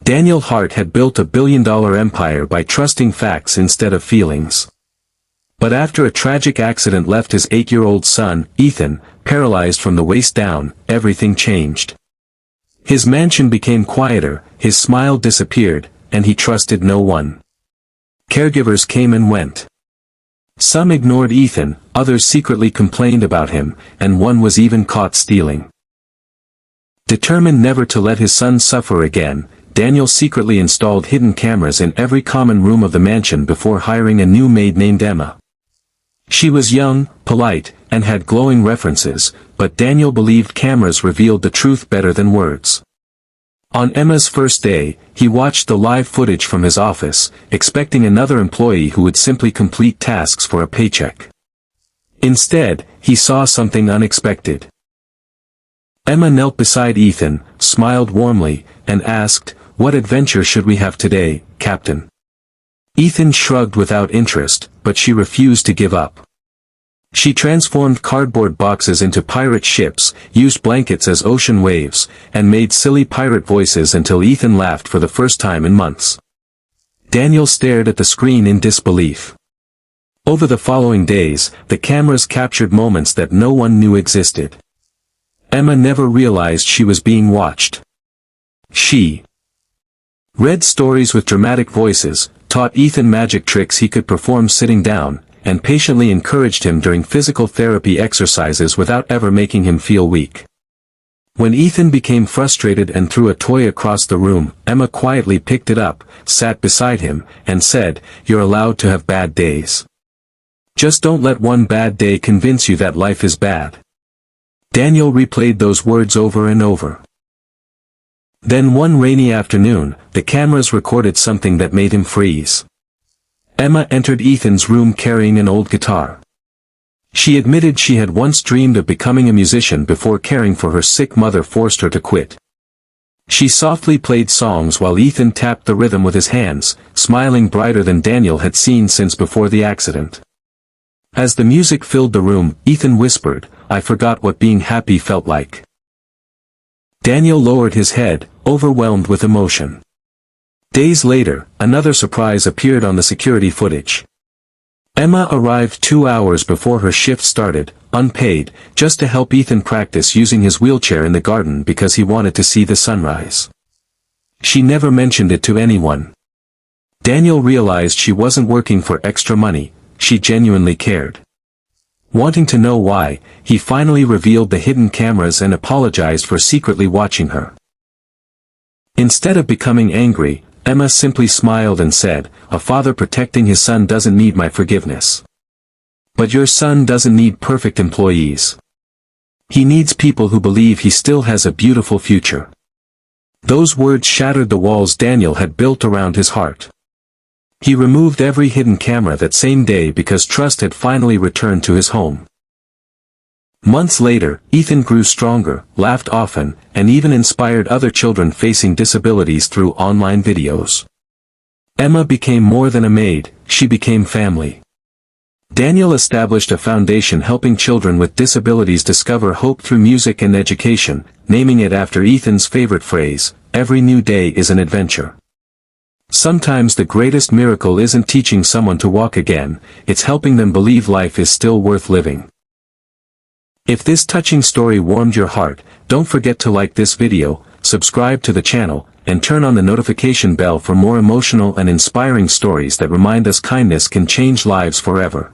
Daniel Hart had built a billion-dollar empire by trusting facts instead of feelings. But after a tragic accident left his 8-year-old son, Ethan, paralyzed from the waist down, everything changed. His mansion became quieter, his smile disappeared, and he trusted no one. Caregivers came and went. Some ignored Ethan, others secretly complained about him, and one was even caught stealing. Determined never to let his son suffer again, Daniel secretly installed hidden cameras in every common room of the mansion before hiring a new maid named Emma. She was young, polite, and had glowing references, but Daniel believed cameras revealed the truth better than words. On Emma's first day, he watched the live footage from his office, expecting another employee who would simply complete tasks for a paycheck. Instead, he saw something unexpected. Emma knelt beside Ethan, smiled warmly, and asked, "What adventure should we have today, Captain?" Ethan shrugged without interest, but she refused to give up. She transformed cardboard boxes into pirate ships, used blankets as ocean waves, and made silly pirate voices until Ethan laughed for the first time in months. Daniel stared at the screen in disbelief. Over the following days, the cameras captured moments that no one knew existed. Emma never realized she was being watched. She read stories with dramatic voices, taught Ethan magic tricks he could perform sitting down, and patiently encouraged him during physical therapy exercises without ever making him feel weak. When Ethan became frustrated and threw a toy across the room, Emma quietly picked it up, sat beside him, and said, "You're allowed to have bad days. Just don't let one bad day convince you that life is bad." Daniel replayed those words over and over. Then one rainy afternoon, the cameras recorded something that made him freeze. Emma entered Ethan's room carrying an old guitar. She admitted she had once dreamed of becoming a musician before caring for her sick mother forced her to quit. She softly played songs while Ethan tapped the rhythm with his hands, smiling brighter than Daniel had seen since before the accident. As the music filled the room, Ethan whispered, "I forgot what being happy felt like." Daniel lowered his head, overwhelmed with emotion. Days later, another surprise appeared on the security footage. Emma arrived 2 hours before her shift started, unpaid, just to help Ethan practice using his wheelchair in the garden because he wanted to see the sunrise. She never mentioned it to anyone. Daniel realized she wasn't working for extra money, she genuinely cared. Wanting to know why, he finally revealed the hidden cameras and apologized for secretly watching her. Instead of becoming angry, Emma simply smiled and said, "A father protecting his son doesn't need my forgiveness. But your son doesn't need perfect employees. He needs people who believe he still has a beautiful future." Those words shattered the walls Daniel had built around his heart. He removed every hidden camera that same day because trust had finally returned to his home. Months later, Ethan grew stronger, laughed often, and even inspired other children facing disabilities through online videos. Emma became more than a maid, she became family. Daniel established a foundation helping children with disabilities discover hope through music and education, naming it after Ethan's favorite phrase, "Every new day is an adventure." Sometimes the greatest miracle isn't teaching someone to walk again, it's helping them believe life is still worth living. If this touching story warmed your heart, don't forget to like this video, subscribe to the channel, and turn on the notification bell for more emotional and inspiring stories that remind us kindness can change lives forever.